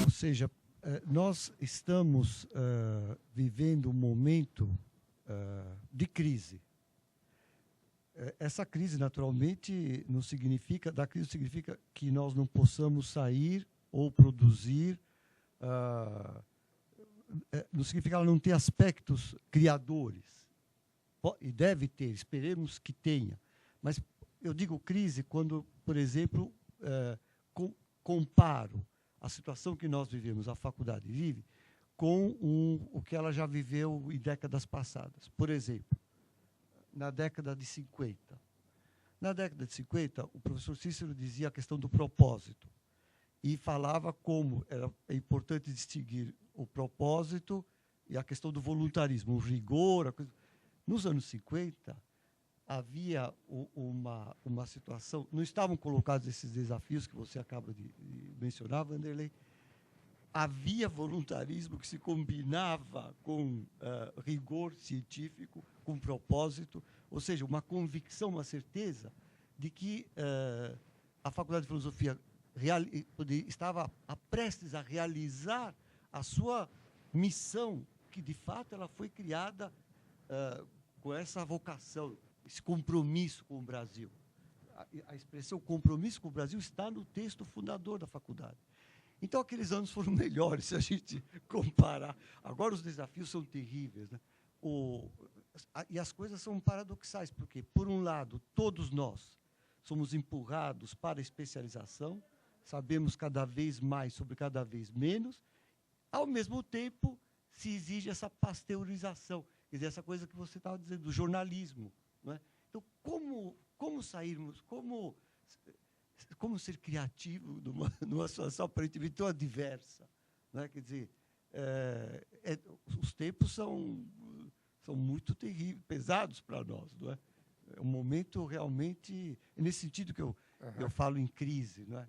Ou seja, nós estamos vivendo um momento de crise. Essa crise, naturalmente, não significa que nós não possamos sair ou produzir, não significa que ela não tem aspectos criadores. E deve ter, esperemos que tenha. Mas eu digo crise quando, por exemplo, comparo a situação que nós vivemos, a faculdade vive, com o que ela já viveu em décadas passadas. Por exemplo, na década de 50. Na década de 50, o professor Cícero dizia a questão do propósito e falava como é importante distinguir o propósito e a questão do voluntarismo, o rigor. Nos anos 50, havia uma situação, não estavam colocados esses desafios que você acaba de mencionar, Vanderlei. Havia voluntarismo que se combinava com rigor científico, com propósito, ou seja, uma convicção, uma certeza de que a Faculdade de Filosofia estava prestes a realizar a sua missão, que, de fato, ela foi criada com essa vocação, esse compromisso com o Brasil. A expressão compromisso com o Brasil está no texto fundador da faculdade. Então, aqueles anos foram melhores, se a gente comparar. Agora, os desafios são terríveis, né? E as coisas são paradoxais, porque, por um lado, todos nós somos empurrados para a especialização, sabemos cada vez mais sobre cada vez menos, ao mesmo tempo, se exige essa pasteurização, quer dizer, essa coisa que você estava dizendo, do jornalismo. Não é? Então, como sairmos, como ser criativo numa situação aparentemente tão adversa? Não é? Quer dizer, os tempos são muito terríveis, pesados para nós. Não é? É um momento realmente, nesse sentido que eu falo em crise. Não é?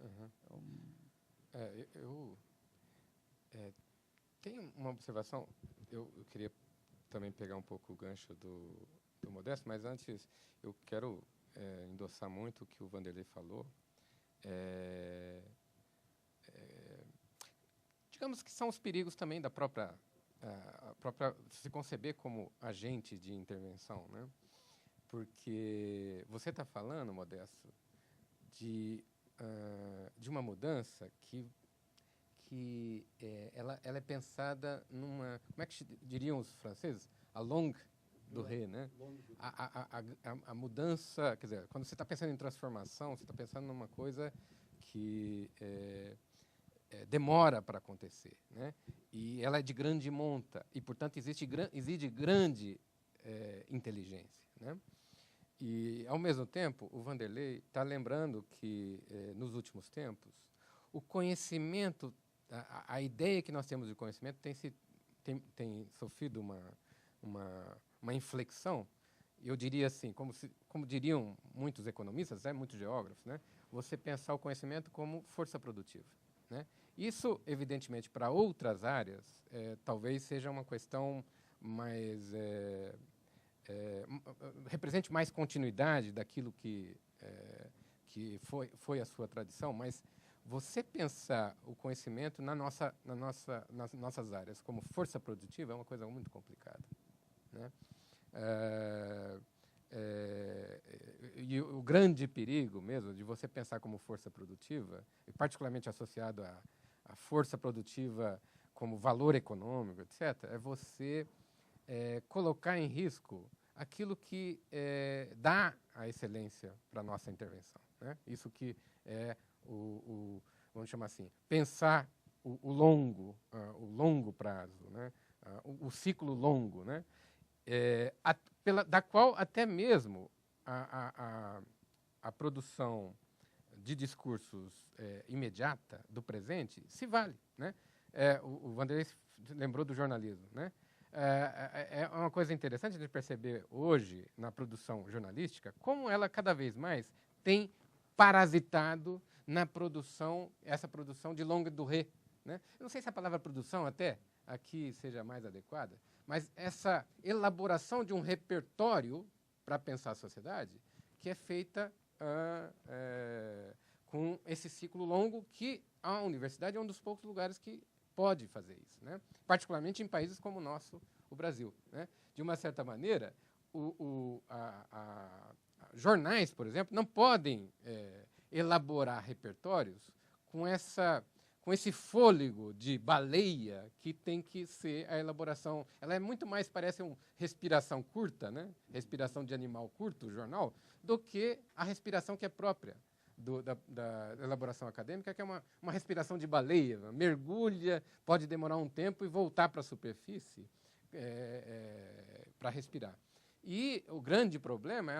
Tem uma observação, eu queria também pegar um pouco o gancho do Modesto, mas antes eu quero endossar muito o que o Vanderlei falou. Digamos que são os perigos também da própria se conceber como agente de intervenção, né? Porque você está falando, Modesto, de uma mudança que ela é pensada numa, como é que diriam os franceses, a longue durée, né? A mudança, quer dizer, quando você está pensando em transformação, você está pensando numa coisa que demora para acontecer, né? E ela é de grande monta e, portanto, exige grande inteligência, né? E, ao mesmo tempo, o Vanderlei está lembrando que, nos últimos tempos, o conhecimento, a ideia que nós temos de conhecimento tem sofrido uma inflexão. Eu diria assim, como diriam muitos economistas, muitos geógrafos, né? Você pensar o conhecimento como força produtiva, né? Isso, evidentemente, para outras áreas, talvez seja uma questão mais... represente mais continuidade daquilo que foi a sua tradição, mas você pensar o conhecimento nas nossas áreas como força produtiva é uma coisa muito complicada, né? E o grande perigo mesmo de você pensar como força produtiva, e particularmente associado à força produtiva como valor econômico, etc., é você colocar em risco aquilo que dá a excelência para a nossa intervenção, né? Isso que é vamos chamar assim, pensar o longo prazo, né? O ciclo longo, né? Da qual até mesmo a produção de discursos imediata do presente se vale, né? O Vanderlei lembrou do jornalismo, né? É uma coisa interessante de perceber hoje na produção jornalística como ela cada vez mais tem parasitado na produção, essa produção de longue durée, né? Eu não sei se a palavra produção até aqui seja mais adequada, mas essa elaboração de um repertório para pensar a sociedade que é feita com esse ciclo longo, que a universidade é um dos poucos lugares que pode fazer isso, né? Particularmente em países como o nosso, o Brasil, né? De uma certa maneira, jornais, por exemplo, não podem elaborar repertórios com esse fôlego de baleia que tem que ser a elaboração. Ela é muito mais, parece uma respiração curta, né? Respiração de animal curto, o jornal, do que a respiração que é própria da elaboração acadêmica, que é uma respiração de baleia. Mergulha, pode demorar um tempo e voltar para a superfície para respirar. E o grande problema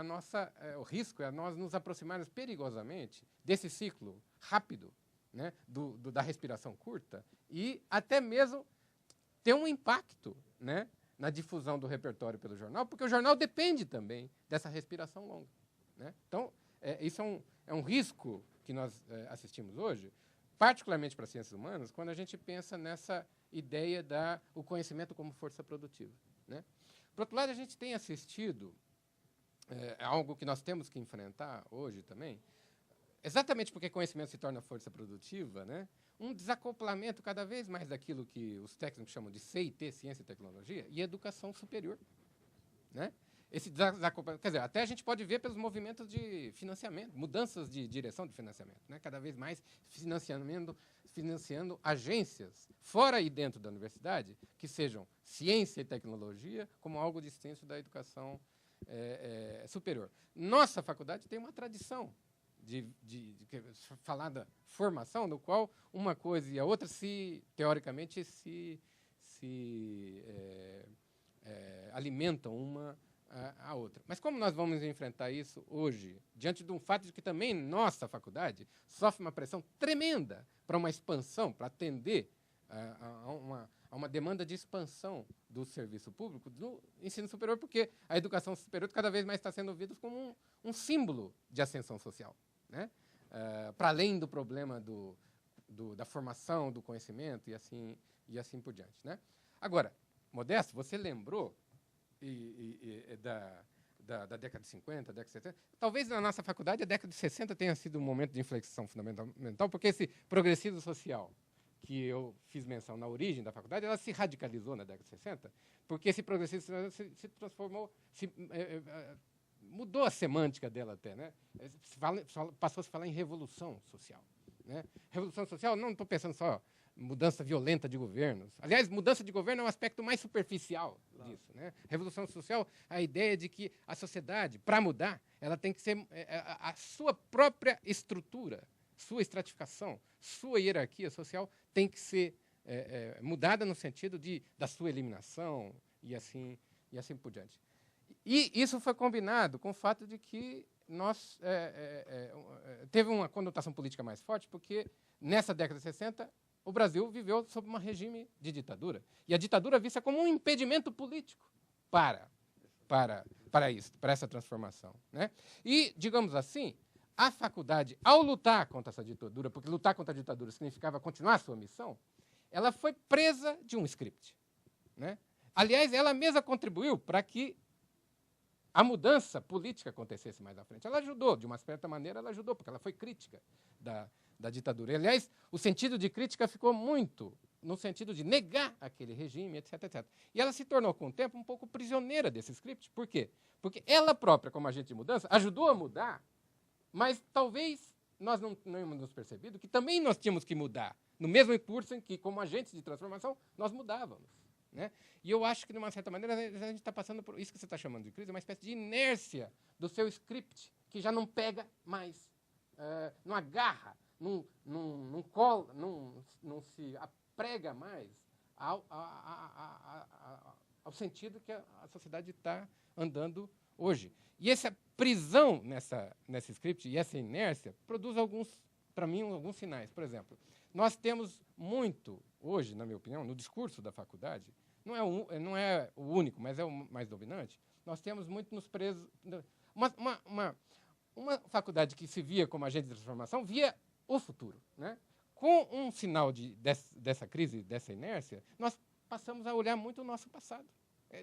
o risco é nós nos aproximarmos perigosamente desse ciclo rápido, né, da respiração curta, e até mesmo ter um impacto, né, na difusão do repertório pelo jornal, porque o jornal depende também dessa respiração longa, né? Então, isso é um risco que nós assistimos hoje, particularmente para as ciências humanas, quando a gente pensa nessa ideia o conhecimento como força produtiva, né? Por outro lado, a gente tem assistido algo que nós temos que enfrentar hoje também, exatamente porque conhecimento se torna força produtiva, né? Um desacoplamento cada vez mais daquilo que os técnicos chamam de C&T, ciência e tecnologia, e educação superior, né? Esse desacoplamento, quer dizer, até a gente pode ver pelos movimentos de financiamento, mudanças de direção de financiamento, né? Cada vez mais financiando agências fora e dentro da universidade que sejam ciência e tecnologia como algo distinto da educação superior. Nossa faculdade tem uma tradição de falar da formação, no qual uma coisa e a outra teoricamente se alimentam uma a outra. Mas como nós vamos enfrentar isso hoje, diante de um fato de que também nossa faculdade sofre uma pressão tremenda para uma expansão, para atender a uma demanda de expansão do serviço público do ensino superior, porque a educação superior cada vez mais está sendo vista como um símbolo de ascensão social, né? Para além do problema da formação, do conhecimento e assim por diante, né? Agora, Modesto, você lembrou da década de 50, década de 70. Talvez na nossa faculdade a década de 60 tenha sido um momento de inflexão fundamental, porque esse progressismo social que eu fiz menção na origem da faculdade, ela se radicalizou na década de 60, porque esse progressismo se transformou, mudou a semântica dela até, né? Passou a se falar em revolução social, né? Revolução social, não estou pensando só mudança violenta de governos. Aliás, mudança de governo é um aspecto mais superficial disso, né? Revolução social, a ideia de que a sociedade, para mudar, ela tem que ser a sua própria estrutura, sua estratificação, sua hierarquia social tem que ser mudada no sentido da sua eliminação e assim por diante. E isso foi combinado com o fato de que nós teve uma conotação política mais forte, porque nessa década de 60 o Brasil viveu sob um regime de ditadura. E a ditadura vista como um impedimento político para essa transformação, né? E, digamos assim, a faculdade, ao lutar contra essa ditadura, porque lutar contra a ditadura significava continuar a sua missão, ela foi presa de um script, né? Aliás, ela mesma contribuiu para que a mudança política acontecesse mais à frente. Ela ajudou, de uma certa maneira, ela ajudou, porque ela foi crítica da ditadura. E, aliás, o sentido de crítica ficou muito no sentido de negar aquele regime, etc, etc. E ela se tornou, com o tempo, um pouco prisioneira desse script. Por quê? Porque ela própria, como agente de mudança, ajudou a mudar, mas talvez nós não tínhamos nos percebido que também nós tínhamos que mudar, no mesmo curso em que, como agentes de transformação, nós mudávamos, né? E eu acho que, de uma certa maneira, a gente está passando por isso que você está chamando de crise, uma espécie de inércia do seu script, que já não pega mais, não agarra, não cola, não se prega mais ao sentido que a sociedade está andando hoje. E essa prisão nesse script e essa inércia produz para mim, alguns sinais. Por exemplo, nós temos muito, hoje, na minha opinião, no discurso da faculdade, não é o único, mas é o mais dominante, nós temos muito nos presos. Uma faculdade que se via como agente de transformação via o futuro, né? Com um sinal dessa crise, dessa inércia, nós passamos a olhar muito o nosso passado.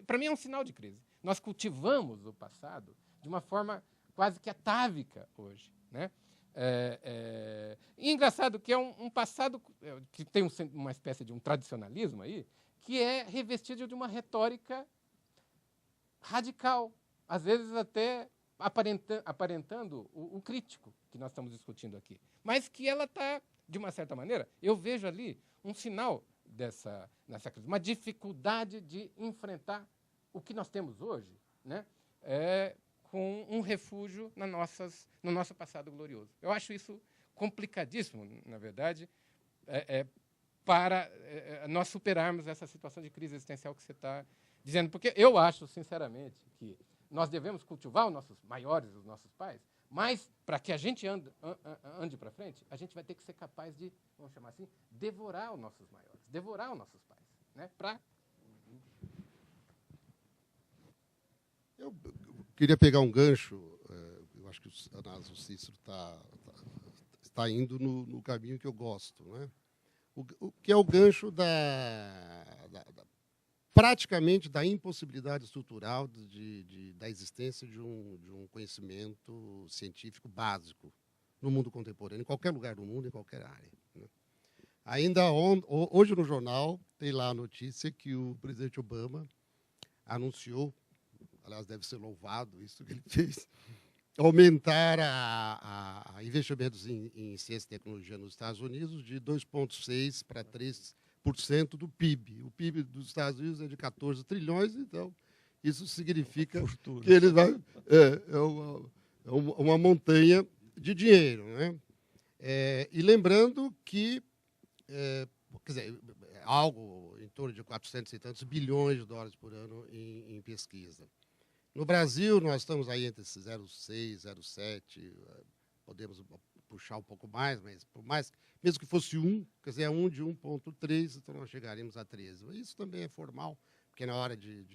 Para mim é um sinal de crise. Nós cultivamos o passado de uma forma quase que atávica hoje, né? E engraçado que é um passado que tem uma espécie de um tradicionalismo aí, que é revestido de uma retórica radical, às vezes até aparentando o crítico que nós estamos discutindo aqui, mas que ela está, de uma certa maneira, eu vejo ali um sinal nessa crise, uma dificuldade de enfrentar o que nós temos hoje, né? Com um refúgio no nosso passado glorioso. Eu acho isso complicadíssimo, na verdade, para nós superarmos essa situação de crise existencial que você está dizendo. Porque eu acho, sinceramente, que nós devemos cultivar os nossos maiores, os nossos pais, mas, para que a gente ande para frente, a gente vai ter que ser capaz de, vamos chamar assim, devorar os nossos maiores, devorar os nossos pais. Né? Eu queria pegar um gancho, eu acho que o Cícero está indo no caminho que eu gosto, né? O que é o gancho praticamente da impossibilidade estrutural da existência de um conhecimento científico básico no mundo contemporâneo, em qualquer lugar do mundo, em qualquer área. Né? Ainda hoje no jornal tem lá a notícia que o presidente Obama anunciou, aliás, deve ser louvado isso que ele fez, aumentar a investimentos em ciência e tecnologia nos Estados Unidos de 2,6% para 3% do PIB. O PIB dos Estados Unidos é de 14 trilhões, então isso significa que ele vai... uma montanha de dinheiro. Né? E lembrando que, quer dizer, algo em torno de 400 e tantos bilhões de dólares por ano em pesquisa. No Brasil, nós estamos aí entre 0,6, 0,7, podemos puxar um pouco mais, mas por mais, mesmo que fosse 1, quer dizer, 1 de 1,3, então nós chegaremos a 13. Isso também é formal, porque na hora de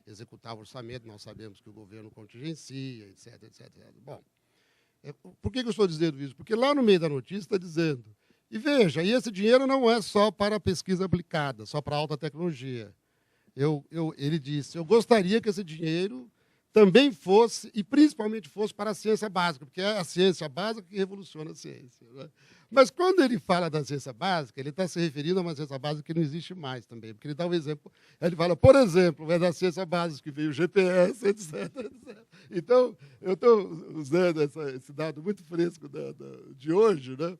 executar o orçamento, nós sabemos que o governo contingencia, etc, etc. Bom, por que eu estou dizendo isso? Porque lá no meio da notícia está dizendo, e veja, e esse dinheiro não é só para a pesquisa aplicada, só para a alta tecnologia. Ele disse, eu gostaria que esse dinheiro também fosse, e principalmente fosse para a ciência básica, porque é a ciência básica que revoluciona a ciência. Né? Mas quando ele fala da ciência básica, ele está se referindo a uma ciência básica que não existe mais também, porque ele dá um exemplo, ele fala, por exemplo, é da ciência básica que veio o GPS, etc, etc. Então, eu estou usando esse dado muito fresco de hoje, né?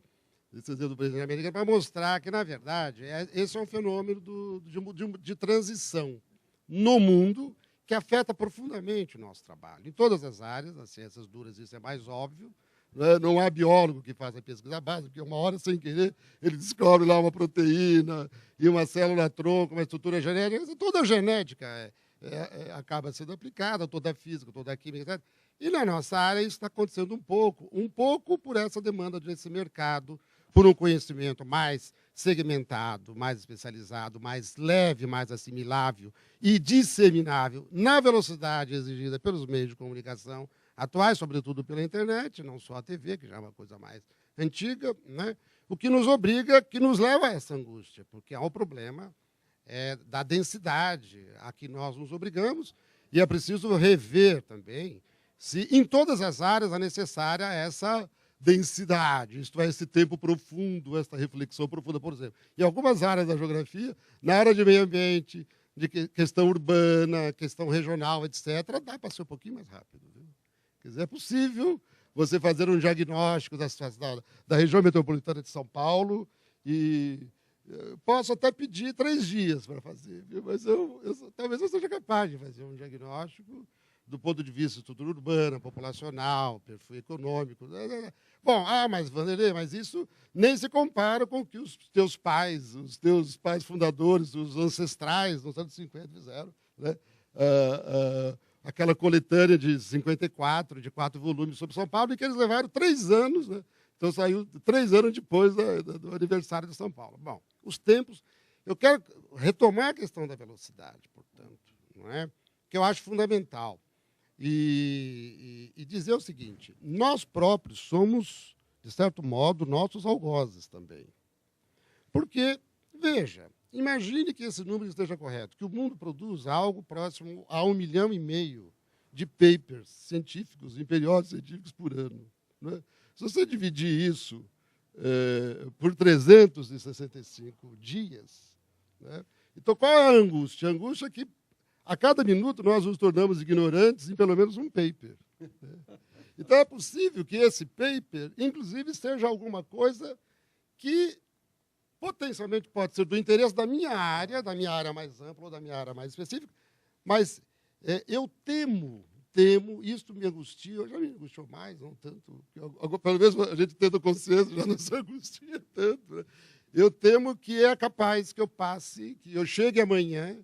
Esse exemplo do presidente americano, para mostrar que, na verdade, esse é um fenômeno de transição no mundo, que afeta profundamente o nosso trabalho. Em todas as áreas, nas ciências duras isso é mais óbvio, né? Não há biólogo que faça pesquisa básica, porque uma hora, sem querer, ele descobre lá uma proteína e uma célula-tronco, uma estrutura genética. Toda a genética acaba sendo aplicada, toda a física, toda a química, etc. E na nossa área isso está acontecendo um pouco por essa demanda desse mercado, por um conhecimento mais segmentado, mais especializado, mais leve, mais assimilável e disseminável na velocidade exigida pelos meios de comunicação atuais, sobretudo pela internet, não só a TV, que já é uma coisa mais antiga, né? O que nos obriga, que nos leva a essa angústia, porque há o problema da densidade a que nós nos obrigamos, e é preciso rever também se em todas as áreas é necessária essa densidade, isto é, esse tempo profundo, essa reflexão profunda, por exemplo. Em algumas áreas da geografia, na área de meio ambiente, de questão urbana, questão regional, etc., dá para ser um pouquinho mais rápido. Viu? Quer dizer, é possível você fazer um diagnóstico da região metropolitana de São Paulo e posso até pedir 3 dias para fazer, viu? Mas talvez eu seja capaz de fazer um diagnóstico do ponto de vista estrutura urbana, populacional, perfil econômico. Bom, mas, Vanderlei, mas isso nem se compara com o que os teus pais fundadores, os ancestrais, nos anos 50, fizeram. Né? Aquela coletânea de 54, de 4 volumes sobre São Paulo, e que eles levaram 3 anos, né? Então saiu 3 anos depois do aniversário de São Paulo. Bom, os tempos... Eu quero retomar a questão da velocidade, portanto, não é? Que eu acho fundamental. E dizer o seguinte, nós próprios somos, de certo modo, nossos algozes também. Porque, veja, imagine que esse número esteja correto, que o mundo produz algo próximo a 1,5 milhão de papers científicos, em periódicos científicos por ano. Né? Se você dividir isso por 365 dias, né? Então, qual é a angústia? A angústia é que, a cada minuto, nós nos tornamos ignorantes em pelo menos um paper. Né? Então, é possível que esse paper, inclusive, seja alguma coisa que potencialmente pode ser do interesse da minha área mais ampla ou da minha área mais específica, mas eu temo, isto me angustia, já me angustiou mais, não tanto, pelo menos a gente tendo consciência, já não se angustia tanto. Né? Eu temo que é capaz que eu passe, que eu chegue amanhã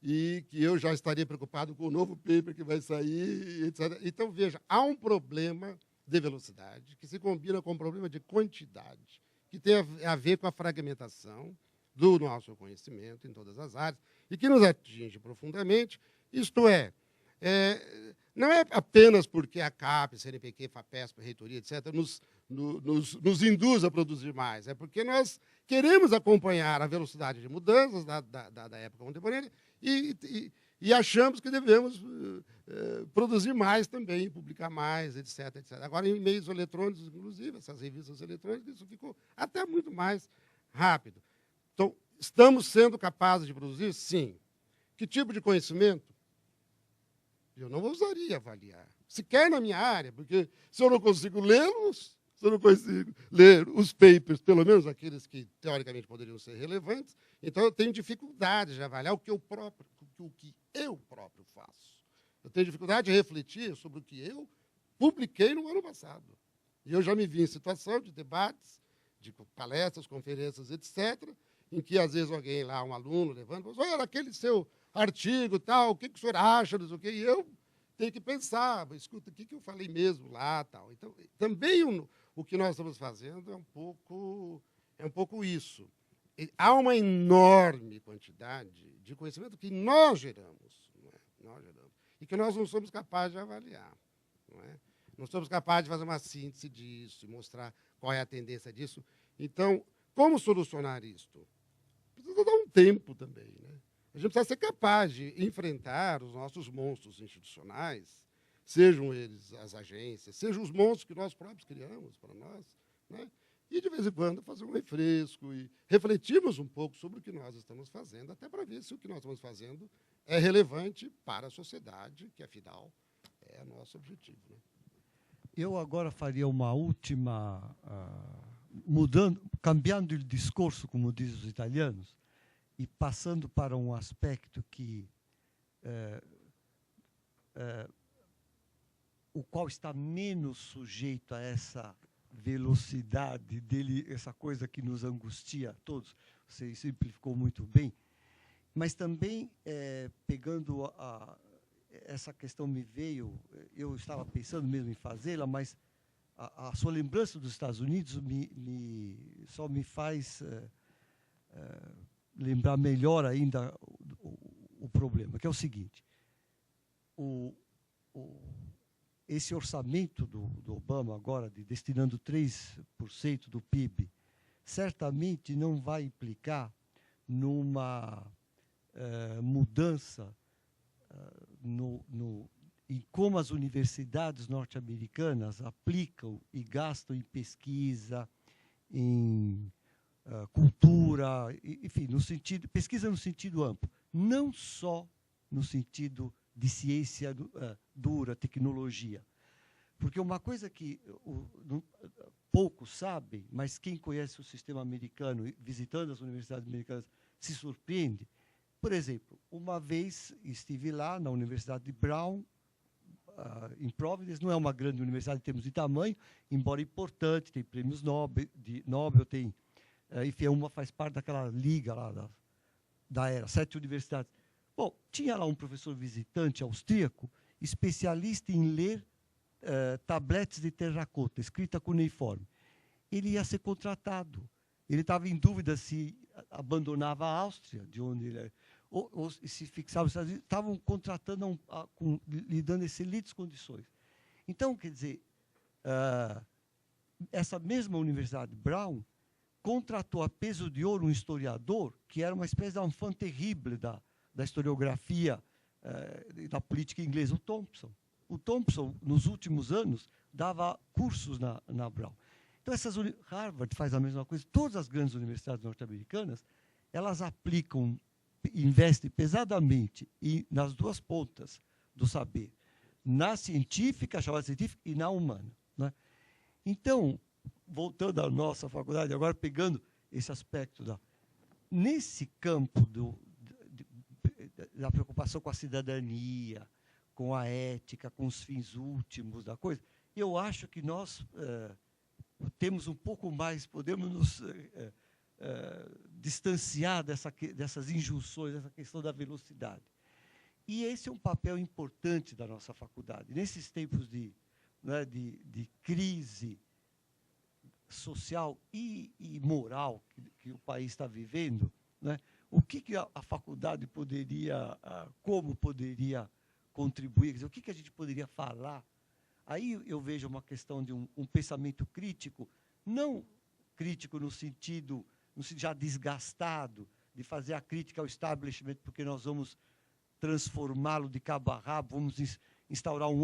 e que eu já estaria preocupado com o novo paper que vai sair, etc. Então, veja, há um problema de velocidade que se combina com um problema de quantidade, que tem a ver com a fragmentação do nosso conhecimento em todas as áreas e que nos atinge profundamente. Isto é, não é apenas porque a CAPES, CNPq, FAPESP, Reitoria, etc., nos induz a produzir mais, é porque nós queremos acompanhar a velocidade de mudanças da época contemporânea e achamos que devemos produzir mais também, publicar mais, etc., etc. Agora, em meios eletrônicos, inclusive, essas revistas eletrônicas, isso ficou até muito mais rápido. Então, estamos sendo capazes de produzir? Sim. Que tipo de conhecimento? Eu não ousaria avaliar, sequer na minha área, porque se eu não consigo lê-los, se eu não consigo ler os papers, pelo menos aqueles que, teoricamente, poderiam ser relevantes, então eu tenho dificuldade de avaliar o que eu próprio faço. Eu tenho dificuldade de refletir sobre o que eu publiquei no ano passado. E eu já me vi em situação de debates, de palestras, conferências, etc., em que, às vezes, alguém lá, um aluno, levanta e fala, olha, aquele seu artigo, tal, o que o senhor acha, não sei o quê, e eu tenho que pensar, escuta, o que eu falei mesmo lá, tal. Então, também o que nós estamos fazendo é um pouco isso. Há uma enorme quantidade de conhecimento que nós geramos, e que nós não somos capazes de avaliar. Não somos capazes de fazer uma síntese disso, mostrar qual é a tendência disso. Então, como solucionar isto? Precisa dar um tempo também. Né? A gente precisa ser capaz de enfrentar os nossos monstros institucionais, sejam eles as agências, sejam os monstros que nós próprios criamos para nós, né? E, de vez em quando, fazer um refresco e refletirmos um pouco sobre o que nós estamos fazendo, até para ver se o que nós estamos fazendo é relevante para a sociedade, que, afinal, é o nosso objetivo. Né? Eu agora faria uma última, cambiando o discurso, como dizem os italianos, e passando para um aspecto que o qual está menos sujeito a essa velocidade dele, essa coisa que nos angustia a todos. Você simplificou muito bem, mas também pegando essa questão me veio, eu estava pensando mesmo em fazê-la, mas a sua lembrança dos Estados Unidos só me faz lembrar melhor ainda o problema, que é o seguinte: esse orçamento do Obama agora, destinando 3% do PIB, certamente não vai implicar numa mudança em como as universidades norte-americanas aplicam e gastam em pesquisa, em cultura, enfim, pesquisa no sentido amplo, não só no sentido de ciência dura, tecnologia. Porque uma coisa que poucos sabem, mas quem conhece o sistema americano, visitando as universidades americanas, se surpreende. Por exemplo, uma vez estive lá na Universidade de Brown, em Providence, não é uma grande universidade em termos de tamanho, embora importante, tem prêmios Nobel, tem, enfim, uma faz parte daquela liga lá da ERA, 7 universidades. Bom, tinha lá um professor visitante austríaco, especialista em ler tabletes de terracota, escrita cuneiforme. Ele ia ser contratado. Ele estava em dúvida se abandonava a Áustria, de onde ele ou se fixava nos Estados Unidos. Estavam contratando, lhe dando excelentes condições. Então, quer dizer, essa mesma Universidade Brown contratou a peso de ouro um historiador que era uma espécie de enfant terrible da historiografia da política inglesa, o Thompson. O Thompson, nos últimos anos, dava cursos na Brown. Então, Harvard faz a mesma coisa. Todas as grandes universidades norte-americanas, elas aplicam, investem pesadamente nas duas pontas do saber, na científica, chamada científica, e na humana. Né? Então, voltando à nossa faculdade, agora pegando esse aspecto nesse campo da preocupação com a cidadania, com a ética, com os fins últimos da coisa, eu acho que nós temos um pouco mais, podemos nos distanciar dessas injunções, dessa questão da velocidade. E esse é um papel importante da nossa faculdade. Nesses tempos de crise social e moral que o país está vivendo, né, o que a faculdade poderia, como poderia contribuir, quer dizer, o que a gente poderia falar? Aí eu vejo uma questão de um pensamento crítico, não crítico no sentido já desgastado, de fazer a crítica ao establishment, porque nós vamos transformá-lo de cabo a rabo, vamos instaurar um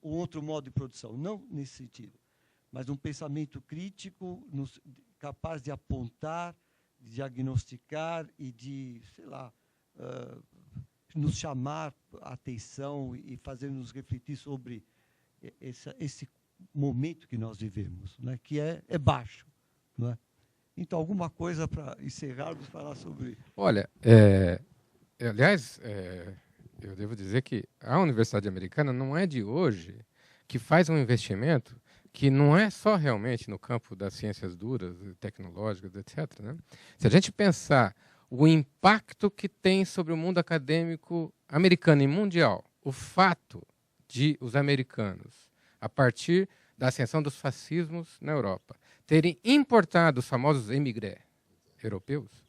outro modo de produção. Não nesse sentido, mas um pensamento crítico capaz de apontar, de diagnosticar e de, sei lá, nos chamar a atenção e fazer-nos refletir sobre esse momento que nós vivemos, né, que é baixo. Não é? Então, alguma coisa para encerrarmos, falar sobre... Olha, aliás, eu devo dizer que a Universidade Americana não é de hoje que faz um investimento que não é só realmente no campo das ciências duras, tecnológicas, etc. Né? Se a gente pensar o impacto que tem sobre o mundo acadêmico americano e mundial, o fato de os americanos, a partir da ascensão dos fascismos na Europa, terem importado os famosos émigrés europeus,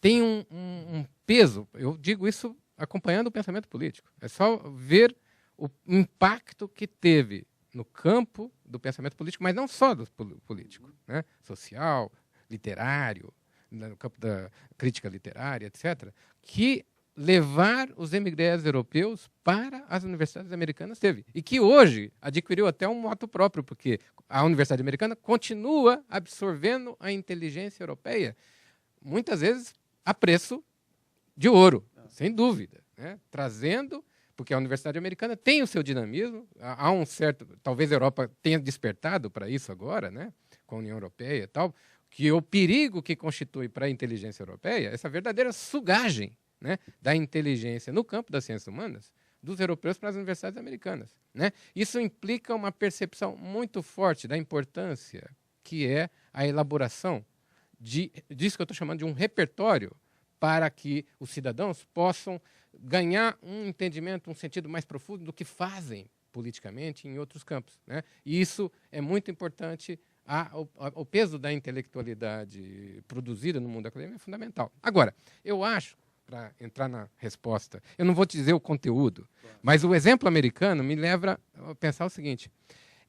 tem um peso, eu digo isso acompanhando o pensamento político, é só ver o impacto que teve no campo do pensamento político, mas não só do político, né? Social, literário, no campo da crítica literária, etc., que levar os émigrés europeus para as universidades americanas teve. E que hoje adquiriu até um moto próprio, porque a Universidade Americana continua absorvendo a inteligência europeia, muitas vezes a preço de ouro, sem dúvida, né? Trazendo, porque a Universidade Americana tem o seu dinamismo, há um certo, talvez a Europa tenha despertado para isso agora, né? Com a União Europeia e tal, que o perigo que constitui para a inteligência europeia, essa verdadeira sugagem, né, da inteligência no campo das ciências humanas dos europeus para as universidades americanas. Né? Isso implica uma percepção muito forte da importância que é a elaboração disso que eu estou chamando de um repertório para que os cidadãos possam ganhar um entendimento, um sentido mais profundo do que fazem politicamente em outros campos. Né? E isso é muito importante. O peso da intelectualidade produzida no mundo acadêmico é fundamental. Agora, eu acho, para entrar na resposta, eu não vou te dizer o conteúdo, mas o exemplo americano me leva a pensar o seguinte: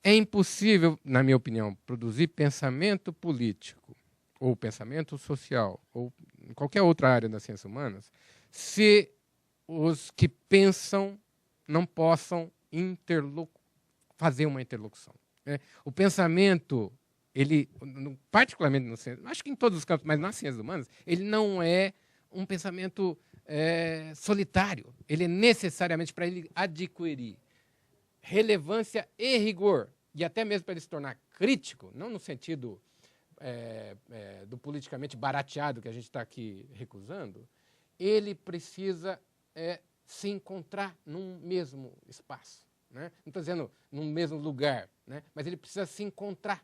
é impossível, na minha opinião, produzir pensamento político ou pensamento social ou em qualquer outra área das ciências humanas se os que pensam não possam fazer uma interlocução. Né? O pensamento, ele, particularmente, acho que em todos os campos, mas nas ciências humanas, ele não é um pensamento solitário. Ele é necessariamente, para ele adquirir relevância e rigor, e até mesmo para ele se tornar crítico, não no sentido do politicamente barateado que a gente está aqui recusando, ele precisa se encontrar num mesmo espaço. Né? Não estou dizendo num mesmo lugar, né? Mas ele precisa se encontrar.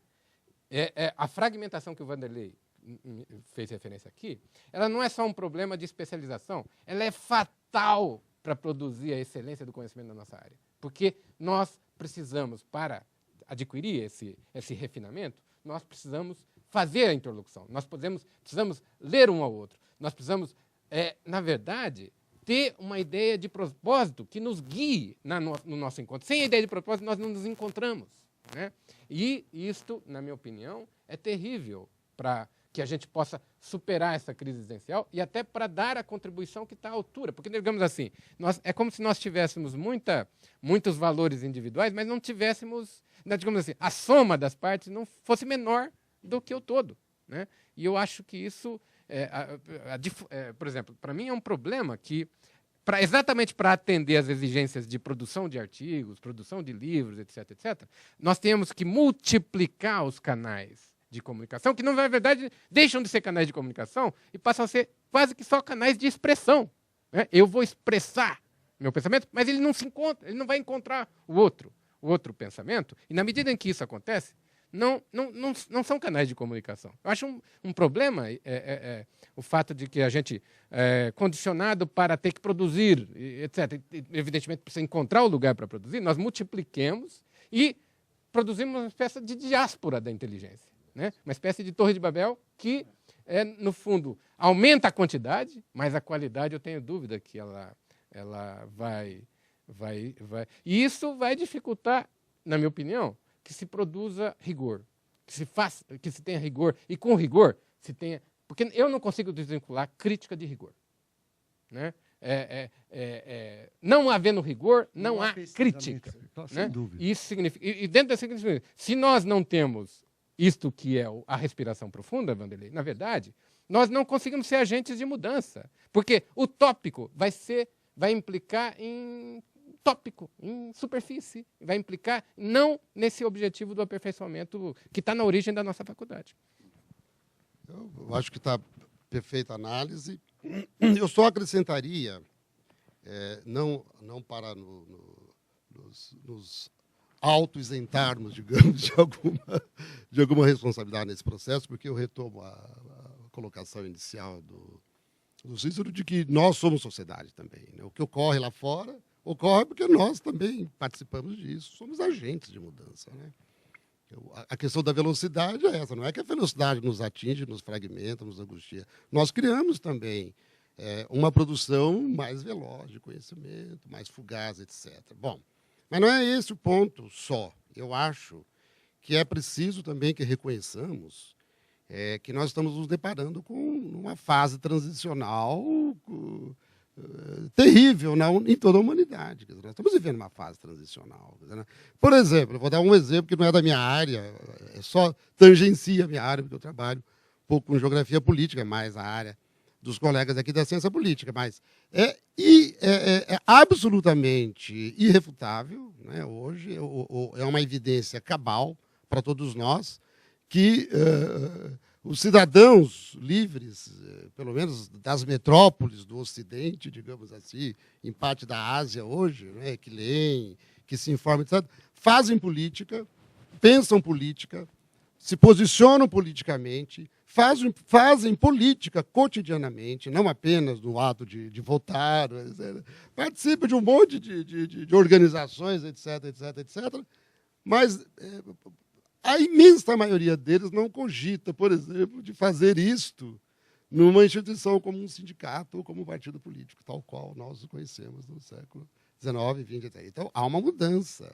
A fragmentação que o Vanderlei fez referência aqui, ela não é só um problema de especialização, ela é fatal para produzir a excelência do conhecimento na nossa área. Porque nós precisamos, para adquirir esse refinamento, nós precisamos fazer a interlocução, nós precisamos ler um ao outro, nós precisamos, na verdade, ter uma ideia de propósito que nos guie no nosso encontro. Sem a ideia de propósito, nós não nos encontramos. Né? E isto, na minha opinião, é terrível para que a gente possa superar essa crise existencial e até para dar a contribuição que está à altura. Porque, digamos assim, é como se nós tivéssemos muitos valores individuais, mas não tivéssemos, digamos assim, a soma das partes não fosse menor do que o todo, né? E eu acho que isso, por exemplo, para mim é um problema que, exatamente para atender às exigências de produção de artigos, produção de livros, etc., etc., nós temos que multiplicar os canais de comunicação, que, na verdade, deixam de ser canais de comunicação e passam a ser quase que só canais de expressão, né? Eu vou expressar meu pensamento, mas ele não se encontra, ele não vai encontrar o outro pensamento, e na medida em que isso acontece, não são canais de comunicação. Eu acho um problema o fato de que a gente é condicionado para ter que produzir, etc. Evidentemente, precisa encontrar o lugar para produzir, nós multipliquemos e produzimos uma espécie de diáspora da inteligência, né? Uma espécie de Torre de Babel que, no fundo, aumenta a quantidade, mas a qualidade eu tenho dúvida que ela vai. E isso vai dificultar, na minha opinião, que se produza rigor, que se tenha rigor, e com rigor se tenha... Porque eu não consigo desvincular crítica de rigor, né? Não havendo rigor, não há crítica. Então, né? sem dúvida. Isso significa... E dentro dessa crítica, se nós não temos isto que é a respiração profunda, Vanderlei, na verdade, nós não conseguimos ser agentes de mudança, porque o tópico vai implicar em tópico, em superfície, vai implicar não nesse objetivo do aperfeiçoamento que está na origem da nossa faculdade. Eu acho que está perfeita a análise. Eu só acrescentaria, não para nos auto-isentarmos, digamos, de alguma responsabilidade nesse processo, porque eu retomo a colocação inicial do Cícero de que nós somos sociedade também, né? O que ocorre lá fora ocorre porque nós também participamos disso, somos agentes de mudança, né? A questão da velocidade é essa, não é que a velocidade nos atinge, nos fragmenta, nos angustia. Nós criamos também uma produção mais veloz de conhecimento, mais fugaz, etc. Bom, mas não é esse o ponto só. Eu acho que é preciso também que reconheçamos que nós estamos nos deparando com uma fase transicional terrível em toda a humanidade. Quer dizer, nós estamos vivendo uma fase transicional. Quer dizer, né? Por exemplo, eu vou dar um exemplo que não é da minha área, só tangencia a minha área, porque eu trabalho um pouco com geografia política, mais a área dos colegas aqui da ciência política. Mas é absolutamente irrefutável, né? Hoje é uma evidência cabal para todos nós que os cidadãos livres, pelo menos das metrópoles do Ocidente, digamos assim, em parte da Ásia hoje, né, que leem, que se informam, etc., fazem política, pensam política, se posicionam politicamente, fazem política cotidianamente, não apenas no ato de votar, etc. Participam de um monte de organizações, etc., etc., etc., mas a imensa maioria deles não cogita, por exemplo, de fazer isto numa instituição como um sindicato ou como um partido político, tal qual nós o conhecemos no século XIX, XX, etc. Então, há uma mudança.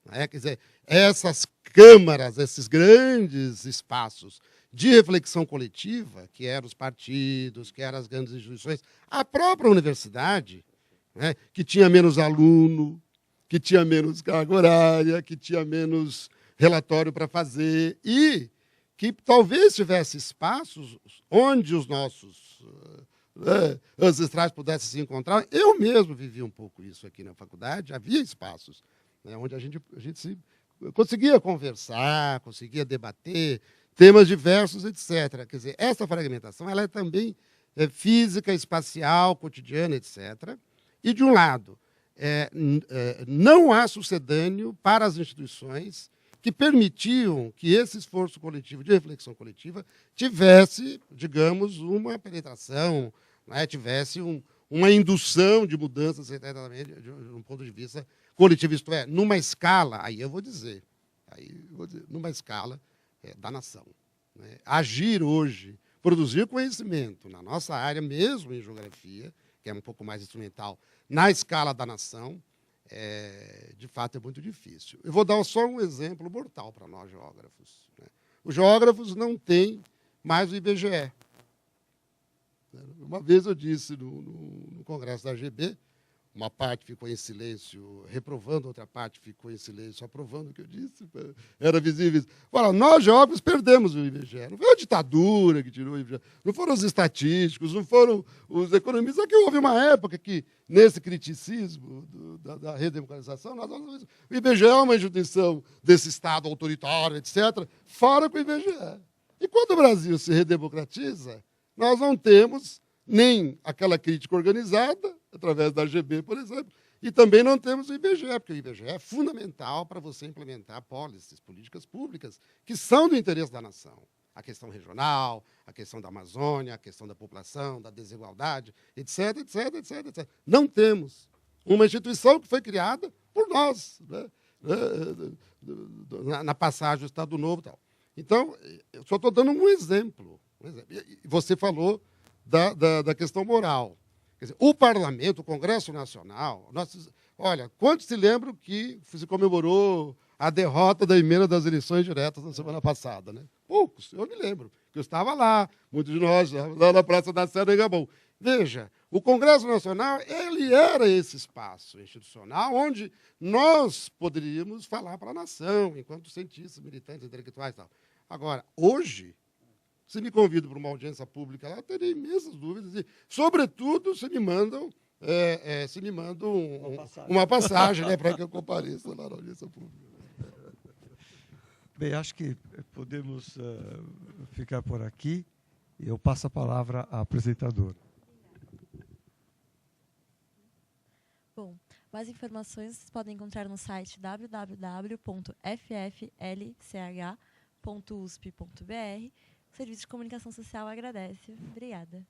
Né? Quer dizer, essas câmaras, esses grandes espaços de reflexão coletiva, que eram os partidos, que eram as grandes instituições, a própria universidade, né, que tinha menos aluno, que tinha menos carga horária, que tinha menos relatório para fazer, e que talvez tivesse espaços onde os nossos ancestrais pudessem se encontrar. Eu mesmo vivi um pouco isso aqui na faculdade, havia espaços, né, onde a gente conseguia conversar, conseguia debater temas diversos, etc. Quer dizer, essa fragmentação ela é também física, espacial, cotidiana, etc. E, de um lado, não há sucedâneo para as instituições que permitiam que esse esforço coletivo de reflexão coletiva tivesse, digamos, uma penetração, né, tivesse uma indução de mudanças, de um ponto de vista coletivo, isto é, numa escala, aí eu vou dizer, numa escala da nação. Né? Agir hoje, produzir conhecimento na nossa área, mesmo em geografia, que é um pouco mais instrumental, na escala da nação, de fato, é muito difícil. Eu vou dar só um exemplo mortal para nós, geógrafos. Né? Os geógrafos não têm mais o IBGE. Uma vez eu disse no Congresso da AGB, uma parte ficou em silêncio reprovando, outra parte ficou em silêncio aprovando o que eu disse. Era visível. Fala, nós, jovens, perdemos o IBGE. Não foi a ditadura que tirou o IBGE, não foram os estatísticos, não foram os economistas. Aqui houve uma época que, nesse criticismo da redemocratização, o IBGE é uma instituição desse Estado autoritário, etc., fora com o IBGE. E quando o Brasil se redemocratiza, nós não temos nem aquela crítica organizada, através da AGB, por exemplo, e também não temos o IBGE, porque o IBGE é fundamental para você implementar policies, políticas públicas, que são do interesse da nação. A questão regional, a questão da Amazônia, a questão da população, da desigualdade, etc, etc, etc, etc. Não temos uma instituição que foi criada por nós, né? Na passagem do Estado Novo e tal. Então, eu só estou dando um exemplo. Você falou da questão moral. Quer dizer, o Parlamento, o Congresso Nacional, olha, quantos se lembram que se comemorou a derrota da emenda das eleições diretas na semana passada? Né? Poucos, eu me lembro, que eu estava lá, muitos de nós, lá na Praça da Sé, em Gabão. Veja, o Congresso Nacional, ele era esse espaço institucional onde nós poderíamos falar para a nação, enquanto cientistas, militantes, intelectuais e tal. Agora, hoje, se me convidam para uma audiência pública lá, eu terei imensas dúvidas. E, sobretudo, se me mandam uma passagem, né, para que eu compareça lá na audiência pública. Bem, acho que podemos ficar por aqui. Eu passo a palavra à apresentadora. Bom, mais informações vocês podem encontrar no site www.fflch.usp.br. O Serviço de Comunicação Social agradece. Obrigada.